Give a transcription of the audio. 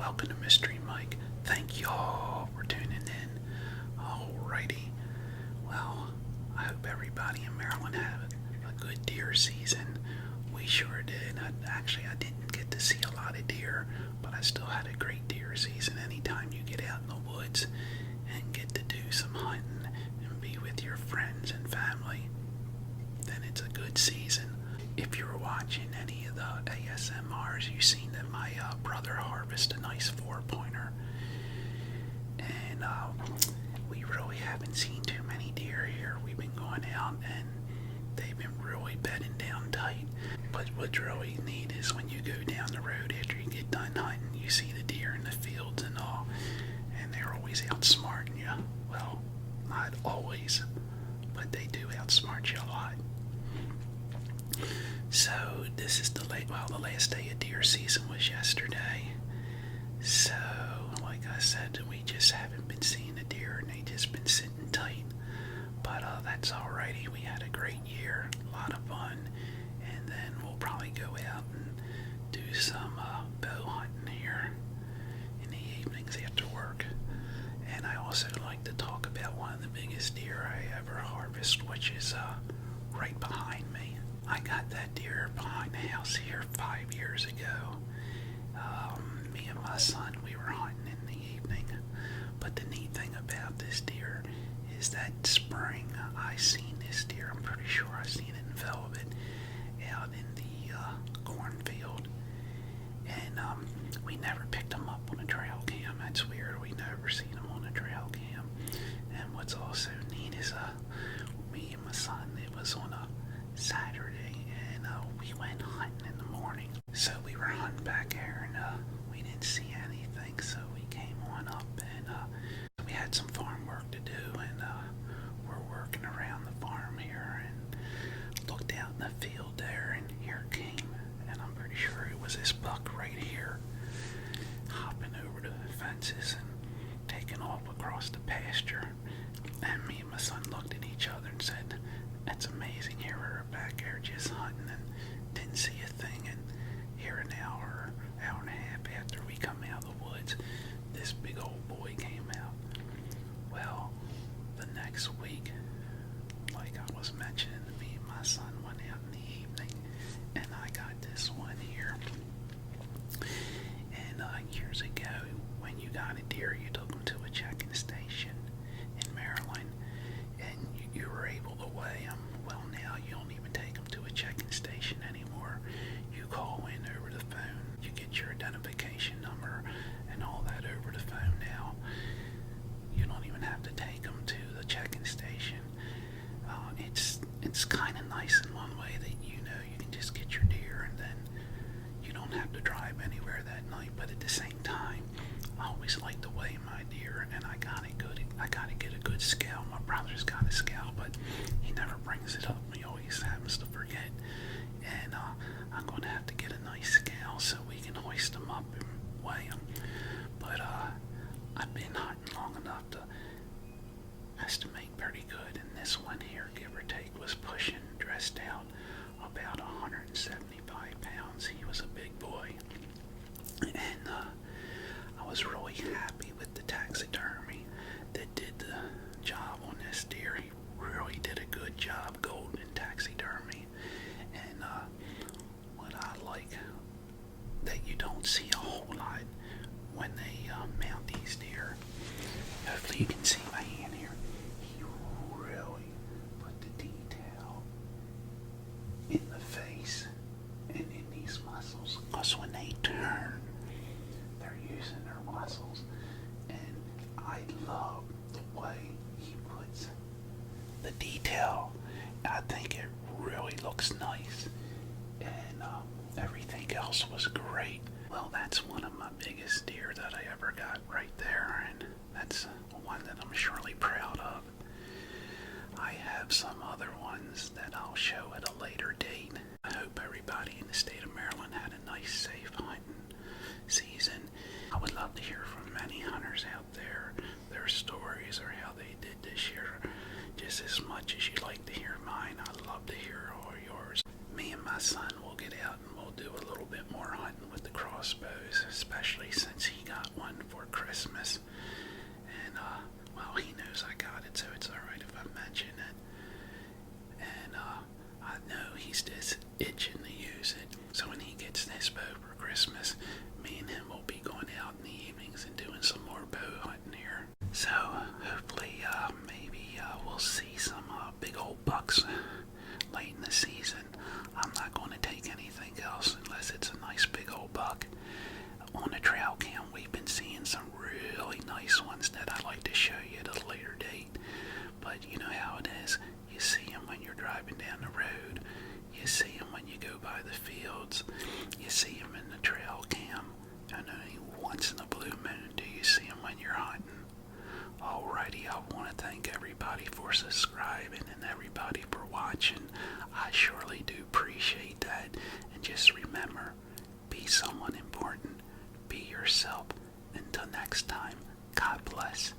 welcome to Mystery Mike. Thank y'all for tuning in. Alrighty, well, I hope everybody in Maryland had a good deer season. We sure did. I didn't get to see a lot of deer, but I still had a great deer season. Anytime you get out in the woods and get to do some hunting and be with your friends and family, then it's a good season. If you were watching any of the ASMRs, you've seen that my brother harvested a nice 4-pointer. And we really haven't seen too many deer here. We've been going out and they've been really bedding down tight. But what's really neat is when you go down the road after you get done hunting, you see the deer in the fields and all, and they're always outsmarting you. Well, not always, but they do outsmart you a lot. So this is the last day of deer season was yesterday. So like I said, we just haven't been seeing the deer and they just been sitting tight. But that's alrighty. We had a great year, a lot of fun, and then we'll probably go out and do some bow hunting here in the evenings after work. And I also like to talk about one of the biggest deer I ever harvested, which is right behind me. I got that deer behind the house here 5 years ago. Me and my son, we were hunting in the evening. But the neat thing about this deer is that spring I seen this deer. I'm pretty sure I seen it in velvet out in the cornfield. And we never picked him up on a trail cam. That's weird. We never seen him on a trail cam. And what's also neat is me and my son, it was on a Saturday, and we went hunting in the morning. So we were hunting back here, and we didn't see anything, so we came on up, and we had some farm work to do, and we're working around the farm here, and looked out in the field there, and here it came, and I'm pretty sure it was this buck right here, hopping over the fences and taking off across the pasture. And me and my son looked at each other and said, "That's amazing. Here we're back here just hunting and didn't see a thing, and here an hour and a half after we come out of the woods, this big old boy came out." Well, the next week, like I was mentioning, me and my son went out in the evening, and I got this one here. And years ago, when you got a deer, you took them to a checking station in Maryland, and you were able to weigh them. Well, now you don't even take them to a checking station anymore. You call in over the phone, you get your identification number and all that over the phone now. You don't even have to take them to the checking station. It's kind of nice in one way that you can just get your deer and then you don't have to drive anywhere that night. But at the same time, I always like to weigh my deer, and I gotta get a good scale. My brother's got a scale, but he never brings it up. He always happens to forget. And I'm going to have to get a nice scale so we can hoist them up and weigh them. But I've been hunting long enough to estimate pretty good. And this one here, give or take, was pushing, dressed out, about 175 pounds. He was a big boy. And I was really happy with the taxidermy that did the job on this deer. He really did a good job, golden taxidermy. And what I like that you don't see a whole lot when they mount these deer. Hopefully you can see my hand here. He really put the detail in the face and in these muscles. Because when they turn, they're using their muscles. And I love the way he puts the detail. I think it really looks nice. And everything else was great. Well, that's one of my biggest deer that I ever got right there. And that's one that I'm surely proud of. I have some other ones that I'll show at a later date. I hope everybody in the state of Maryland had a nice, safe hunting season. I would love to hear from many hunters out there, their stories or how they did this year. Just as much as you like to hear mine, I'd love to hear all yours. Me and my son will get out and we'll do a little bit more hunting with the crossbows, especially since he got Christmas. And, well, he knows I got it, so it's alright if I mention it. And, I know he's just itching to use it. So when he gets this bow for Christmas, me and him will be going out in the evenings and doing some more bow hunting here. So, hopefully, maybe, we'll see some, big old bucks late in the season. I'm not going to take anything else unless it's a nice big old buck. On the trail cam, we've been seeing some really nice ones that I'd like to show you at a later date. But you know how it is. You see them when you're driving down the road. You see them when you go by the fields. You see them in the trail cam. And only once in a blue moon do you see them when you're hunting. Alrighty, I want to thank everybody for subscribing and everybody for watching. I surely do appreciate that. And just remember, be someone important. Be yourself. Until next time, God bless.